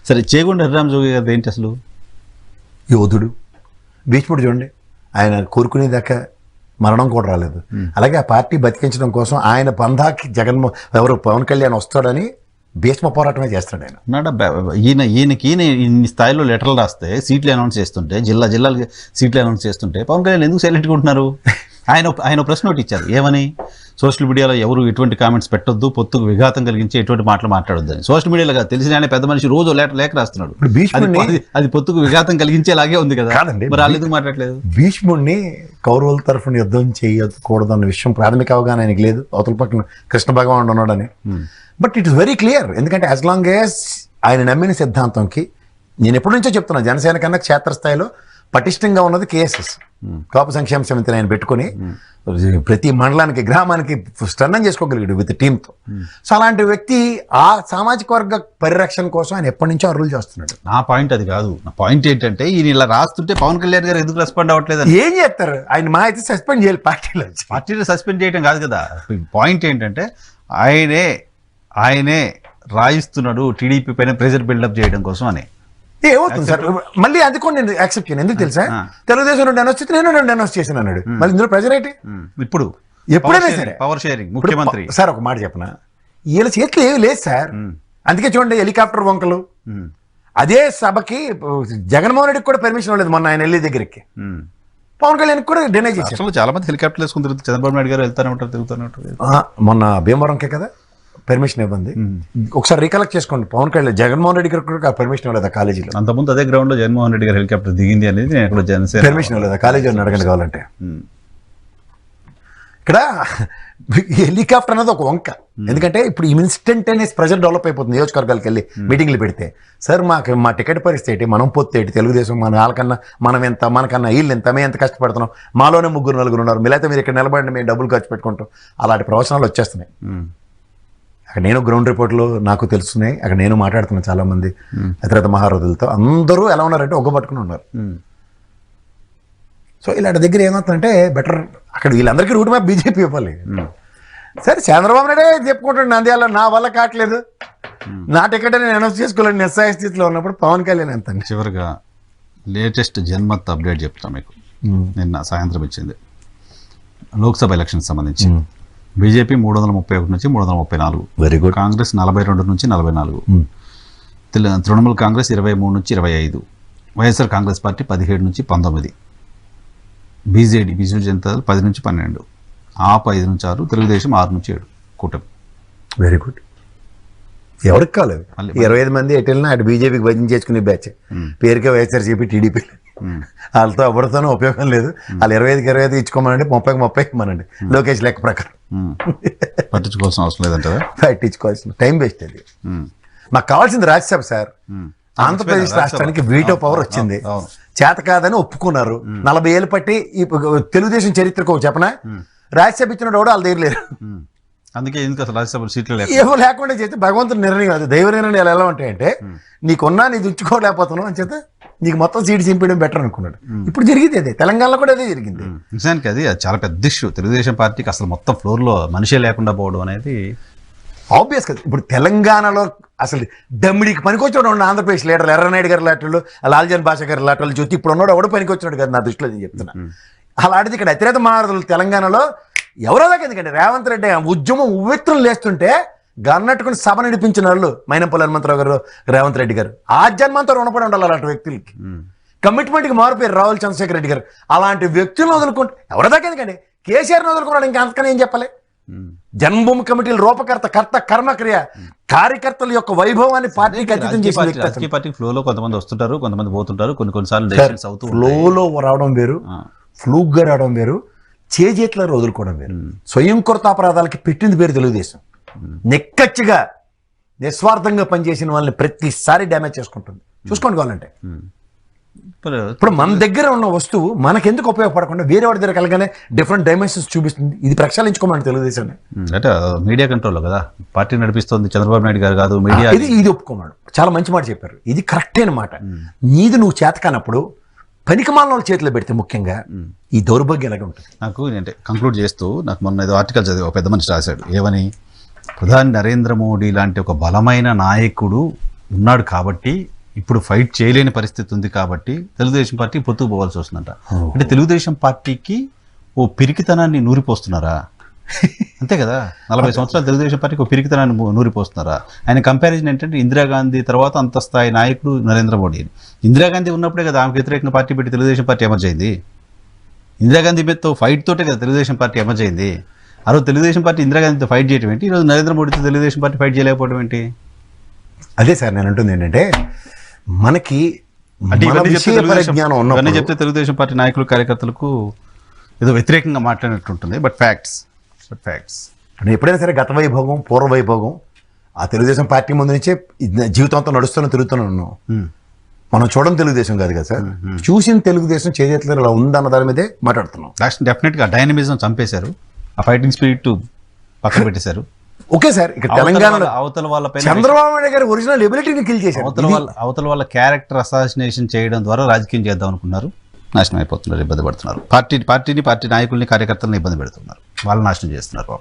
సరే చేగొండ హరిరామ జోగి గారు ఏంటి అసలు? యోధుడు, భీష్ముడు చూడండి, ఆయన కోరుకునేదాకా మరణం కూడా రాలేదు. అలాగే ఆ పార్టీ బతికించడం కోసం ఆయన బంధాకి ఎవరు పవన్ కళ్యాణ్ వస్తాడని భీష్మ పోరాటమే చేస్తాడు ఆయన. ఈయనకి ఇన్ని స్థాయిలో లెటర్లు రాస్తే, సీట్లు అనౌన్స్ చేస్తుంటే, జిల్లాలకి సీట్లు అనౌన్స్ చేస్తుంటే పవన్ కళ్యాణ్ ఎందుకు సైలెంట్గా ఉంటున్నారు? ఆయన ప్రశ్న ఒకటి ఇచ్చారు, ఏమని? సోషల్ మీడియాలో ఎవరు ఎటువంటి కామెంట్స్ పెట్టొద్దు, పొత్తుకు విఘాతం కలిగించే ఎటువంటి మాటలు మాట్లాడొద్దని. సోషల్ మీడియాలో తెలిసిన ఆయన పెద్ద మనిషి రోజు లేఖ రాస్తున్నాడు. అది పొత్తుకు విఘాతం కలిగించేలాగే ఉంది కదా, మరి వాళ్ళు ఎందుకు మాట్లాడలేదు? భీష్ముడిని కౌరవుల తరఫున యుద్ధం చేయకూడదు అన్న విషయం ప్రాథమిక అవగాహన ఆయనకి లేదు, అవతల పక్కన కృష్ణ భగవానుడు ఉన్నాడని. But it is very clear, ఎందుకంటే యాజ్ లాంగ్ యాజ్ ఆయన నమ్మిన సిద్ధాంతంకి, నేను ఎప్పటి నుంచో చెప్తున్నా, జనసేన కన్నా క్షేత్రస్థాయిలో పటిష్టంగా ఉన్నది కేఎస్ఎస్, కాపు సంక్షేమ సమితిని ఆయన పెట్టుకుని ప్రతి మండలానికి గ్రామానికి స్టర్నం చేసుకోగలిగాడు విత్ టీంతో. సో అలాంటి వ్యక్తి ఆ సామాజిక వర్గ పరిరక్షణ కోసం ఆయన ఎప్పటి నుంచో అరువులు చేస్తున్నాడు. నా పాయింట్ అది కాదు. నా పాయింట్ ఏంటంటే ఈయన ఇలా రాస్తుంటే పవన్ కళ్యాణ్ గారు ఎందుకు రెస్పాండ్ అవ్వట్లేదు? ఏం చేస్తారు ఆయన? మా అయితే సస్పెండ్ చేయాలి, పార్టీలో సస్పెండ్ చేయడం కాదు కదా. పాయింట్ ఏంటంటే ఆయనే రాయిస్తున్నాడు టీడీపీ పైన ప్రెజర్ బిల్డప్ చేయడం కోసం అని. ఏమవుతుంది సార్? మళ్ళీ అది కూడా నేను యాక్సెప్ట్ చేయను. ఎందుకు తెలుసా? తెలుగుదేశం నుండి అనౌన్స్ చేస్తే నేను అనౌన్స్ చేశాను అన్నాడు. మళ్ళీ ఇందులో ప్రెజర్ ఏంటి? ఇప్పుడు ఎప్పుడైనా సరే పవర్ షేరింగ్ ముఖ్యమంత్రి సార్, ఒక మాట చెప్పనా, వీళ్ళ చేతిలో ఏమి లేదు సార్. అందుకే చూడండి హెలికాప్టర్ వంకలు. అదే సభకి జగన్మోహన్ రెడ్డికి కూడా పర్మిషన్ ఇవ్వలేదు మొన్న ఆయన వెళ్ళే దగ్గరికి. పవన్ కళ్యాణ్ కూడా డినై చేశారు. చాలా మంది హెలికాప్టర్ వేసుకుని తిరుగుతారు, చంద్రబాబు నాయుడు గారు వెళ్తానే ఉంటారు, తిరుగుతూనే ఉంటారు. మొన్న భీమవరంకే కదా పర్మిషన్ ఇవ్వండి. ఒకసారి రీకలెక్ట్ చేసుకోండి, పవన్ కళ్యాణ్ జగన్మోహన్ రెడ్డి గారు కూడా పర్మిషన్ ఇవ్వలేదు కాలేజీలో. అంతకుముందు అదే గ్రౌండ్ లో జగన్మోహన్ రెడ్డి గారు హెలికాప్టర్ దిగింది అనేది నేను ఇక్కడ జనసేన పర్మిషన్ ఇవ్వలేదు కాలేజీలో అడగండి కావాలంటే. ఇక్కడ హెలికాప్టర్ అనేది ఒక వంక. ఎందుకంటే ఇప్పుడు ఇన్స్టంటేనియస్ ప్రెజర్ డెవలప్ అయిపోతుంది. నియోజకవర్గాలకు వెళ్ళి మీటింగ్లు పెడితే, సార్ మా టికెట్ పరిస్థితి ఏంటి, మనం పొత్తు ఏంటి, తెలుగుదేశం మన వాళ్ళకన్నా మనం ఎంత, మనకన్నా వీళ్ళు ఎంత, మేము ఎంత కష్టపడుతున్నాం, మాలోనే 3-4 ఉన్నారు, మీరైతే మీరు ఇక్కడ నిలబడి మేము డబ్బులు ఖర్చు పెట్టుకుంటాం. అలాంటి ప్రవచనాలు వచ్చేస్తున్నాయి. అక్కడ నేను గ్రౌండ్ రిపోర్ట్లో నాకు తెలుస్తున్నాయి, అక్కడ నేను మాట్లాడుతున్నాను చాలా మంది ఇతరత మహారథులతో. అందరూ ఎలా ఉన్నారంటే ఒగ్గబట్టుకుని ఉన్నారు. సో ఇలాంటి దగ్గర ఏమవుతుందంటే బెటర్ అక్కడ వీళ్ళందరికీ రూట్ మ్యాప్ బీజేపీ ఇవ్వాలి. సరే చంద్రబాబు నాయుడే చెప్పుకుంటాడు నంద్యాల నా వల్ల కావట్లేదు, నా టికెట్ నేను అనౌన్స్ చేసుకోలేని నిస్సహాయ స్థితిలో ఉన్నప్పుడు పవన్ కళ్యాణ్ ఎంత. చివరిగా లేటెస్ట్ జన్మత్ అప్డేట్ చెప్తాను మీకు. నిన్న సాయంత్రం ఇచ్చింది లోక్సభ ఎలక్షన్ సంబంధించి. బీజేపీ 331 నుంచి 334, వెరీ గుడ్. కాంగ్రెస్ 42 నుంచి 44, తృణమూల్ కాంగ్రెస్ 23 నుంచి 25, వైఎస్ఆర్ కాంగ్రెస్ పార్టీ 17 నుంచి 19, బీజేడీ బిజు జనతా దళ్ 10 నుంచి 12, ఆప్ 5 నుంచి 6, తెలుగుదేశం 6 నుంచి 7 కూటమి. Very good. ఎవరికి కాలేదు 25 మంది ఎటు వెళ్ళినా అటు బీజేపీకి భజన చేసుకునే బ్యాచ్. పేరుకే వైఎస్ఆర్సీపీ టీడీపీ. వాళ్ళతో ఎవరితోనూ ఉపయోగం లేదు. వాళ్ళు 25కి 25 ఇచ్చుకోమనండి, 30కి 30 ఇవ్వమనండి లోకేష్ లెక్క ప్రకారం. పట్టించుకోవాల్సిన అవసరం లేదంటారా? పట్టించుకోవాల్సిన టైం వేస్ట్ అది. మాకు కావాల్సింది రాజ్యసభ సార్. ఆంధ్రప్రదేశ్ రాష్ట్రానికి వీటో పవర్ వచ్చింది, చేత కాదని ఒప్పుకున్నారు. 40 ఏళ్ళు పట్టి ఈ తెలుగుదేశం చరిత్రకు చెప్పనా, రాజ్యసభ ఇచ్చినోడు కూడా వాళ్ళ దగ్గర లేరు. అందుకే ఎందుకు అసలు రాజ్యసభ సీట్లు ఏమో లేకుండా చేస్తే భగవంతుడు నిర్ణయం కాదు, దైవ నిర్ణయాలు ఎలా ఉంటాయంటే నీకున్నా నీది ఉంచుకోలేకపోతున్నావు అని చేత నీకు మొత్తం సీటు చింపేయడం బెటర్ అనుకున్నాడు. ఇప్పుడు జరిగింది అదే, తెలంగాణలో కూడా అదే జరిగింది. నిజానికి అది చాలా పెద్ద ఇష్యూ. తెలుగుదేశం పార్టీకి అసలు మొత్తం ఫ్లోర్లో మనిషే లేకుండా పోవడం అనేది ఆబ్వియస్ కదా. ఇప్పుడు తెలంగాణలో అసలు దమ్మిడికి పనికొచ్చాడు ఉన్న ఆంధ్రప్రదేశ్ లీడర్లు, ఎర్రనాయుడు గారి లాంటి, లాల్జన్ భాష గారి లాంటి చూసి ఇప్పుడు ఉన్నాడు ఎవడో పనికొచ్చాడు కదా నా దృష్టిలో నేను చెప్తున్నా. అలాంటిది ఇక్కడ అతిరేత మహారథులు తెలంగాణలో ఎవరో దాకా. ఎందుకంటే రేవంత్ రెడ్డి ఉద్యమం ఉవ్వెత్తులు లేస్తుంటే గన్నట్టుకుని సభ నడిపించిన వాళ్ళు మైనంపల్లి హనుమంతరావు గారు, రేవంత్ రెడ్డి గారు ఆ జన్మంతో రుణపడి ఉండాలి అలాంటి వ్యక్తులకి. కమిట్మెంట్కి మారిపోయారు రాహుల్ చంద్రశేఖర్ రెడ్డి గారు. అలాంటి వ్యక్తులను వదులుకుంటే ఎవరో దాకా. ఎందుకంటే కేసీఆర్ని వదులుకున్నాడు, ఇంకా అంతకని ఏం చెప్పాలి. జన్మభూమి కమిటీల రూపకర్త, కర్మక్రియ, కార్యకర్తల యొక్క వైభవాన్ని పార్టీకి అతీతం చేసిన వ్యక్తి. పార్టీ ఫ్లోలో కొంతమంది వస్తుంటారు, కొంతమంది పోతుంటారు, కొన్నిసార్లు ఫ్లోలో రావడం వేరు, ఫ్లూక్గా రావడం వేరు, చేజేట్ల వదులుకోవడం వేరు. స్వయంకృతాపరాధాలకి పెట్టింది పేరు తెలుగుదేశం. నిక్కచ్చిగా నిస్వార్థంగా పనిచేసిన వాళ్ళని ప్రతిసారి డ్యామేజ్ చేసుకుంటుంది. చూసుకోండి కావాలంటే. ఇప్పుడు మన దగ్గర ఉన్న వస్తువు మనకెందుకు ఉపయోగపడకుండా వేరే వాడి దగ్గర కలగానే డిఫరెంట్ డైమెన్షన్స్ చూపిస్తుంది. ఇది ప్రక్షాళించుకోమని తెలుగుదేశాన్ని. అంటే మీడియా కంట్రోల్ కదా పార్టీ నడిపిస్తుంది చంద్రబాబు నాయుడు గారు కాదు మీడియా. ఇది ఒప్పుకోమన్నాడు, చాలా మంచి మాట చెప్పారు. ఇది కరెక్ట్ అయిన మాట. నీది నువ్వు చేతకానప్పుడు పనికిమాలిన వాళ్ళ చేతిలో పెడితే ముఖ్యంగా ఈ దౌర్భాగ్యం ఎలాగ ఉంటుంది. నాకు అంటే కంక్లూడ్ చేస్తూ నాకు మొన్న ఏదో ఆర్టికల్ చదివి ఒక పెద్ద మనిషి రాశాడు. ఏమని, ప్రధాని నరేంద్ర మోడీ లాంటి ఒక బలమైన నాయకుడు ఉన్నాడు కాబట్టి ఇప్పుడు ఫైట్ చేయలేని పరిస్థితి ఉంది కాబట్టి తెలుగుదేశం పార్టీ పొత్తుకు పోవాల్సి వస్తుందంట. అంటే తెలుగుదేశం పార్టీకి ఓ పిరికితనాన్ని నూరిపోస్తున్నారా? అంతే కదా, 40 సంవత్సరాలు తెలుగుదేశం పార్టీకి ఓ పిరికితనాన్ని నూరిపోస్తున్నారా? ఆయన కంపారిజన్ ఏంటంటే ఇందిరాగాంధీ తర్వాత అంత స్థాయి నాయకుడు నరేంద్ర మోడీ. ఇందిరాగాంధీ ఉన్నప్పుడే కదా ఆమెకు వ్యతిరేకంగా పార్టీ పెట్టి తెలుగుదేశం పార్టీ ఎమర్జ్ అయింది. ఇందిరాగాంధీ మీదతో ఫైట్ తోటే కదా తెలుగుదేశం పార్టీ ఎమర్జ్ అయింది. ఆ రోజు తెలుగుదేశం పార్టీ ఇందిరాగాంధీతో ఫైట్ చేయడం ఏంటి, ఈరోజు నరేంద్ర మోడీతో తెలుగుదేశం పార్టీ ఫైట్ చేయలేకపోవడం ఏంటి? అదే సార్ నేను అంటుంది ఏంటంటే మనకి అంటే మన ఇవన్నీ చెప్తే విషయ పరిజ్ఞానం ఇవన్నీ ఉన్నప్పుడు చెప్తే తెలుగుదేశం పార్టీ నాయకులు కార్యకర్తలకు ఏదో వ్యతిరేకంగా మాట్లాడినట్టుంటుంది. But facts. నేను ఎప్పుడైనా సరే గత వైభోగం పూర్వ వైభోగం ఆ తెలుగుదేశం పార్టీ ముందు నుంచే జీవితంతో నడుస్తూనే తిరుగుతున్నాను. మనం చూడడం తెలుగుదేశం కాదు కదా సార్, చూసిన తెలుగుదేశం చేతుల్లో ఇలా ఉందన్న దాని మీదే మాట్లాడుతున్నాం. డెఫినెట్గా డైనమిజం చంపేశారు, ఆ ఫైటింగ్ స్పిరిట్ పక్కన పెట్టేశారు. ఓకే సార్, ఇక్కడ తెలంగాణలో అవతల వాళ్ళపైన చంద్రబాబు నాయుడు గారి ఒరిజినల్ ఎబిలిటీని కిల్ చేశారు. అవతల వాళ్ళ క్యారెక్టర్ అసాసినేషన్ చేయడం ద్వారా రాజకీయం చేద్దాం అనుకున్నారు, నాశనం అయిపోతున్నారు, ఇబ్బంది పడుతున్నారు. పార్టీ నాయకుల్ని కార్యకర్తలను ఇబ్బంది పెడుతున్నారు, వాళ్ళని నాశనం చేస్తున్నారు.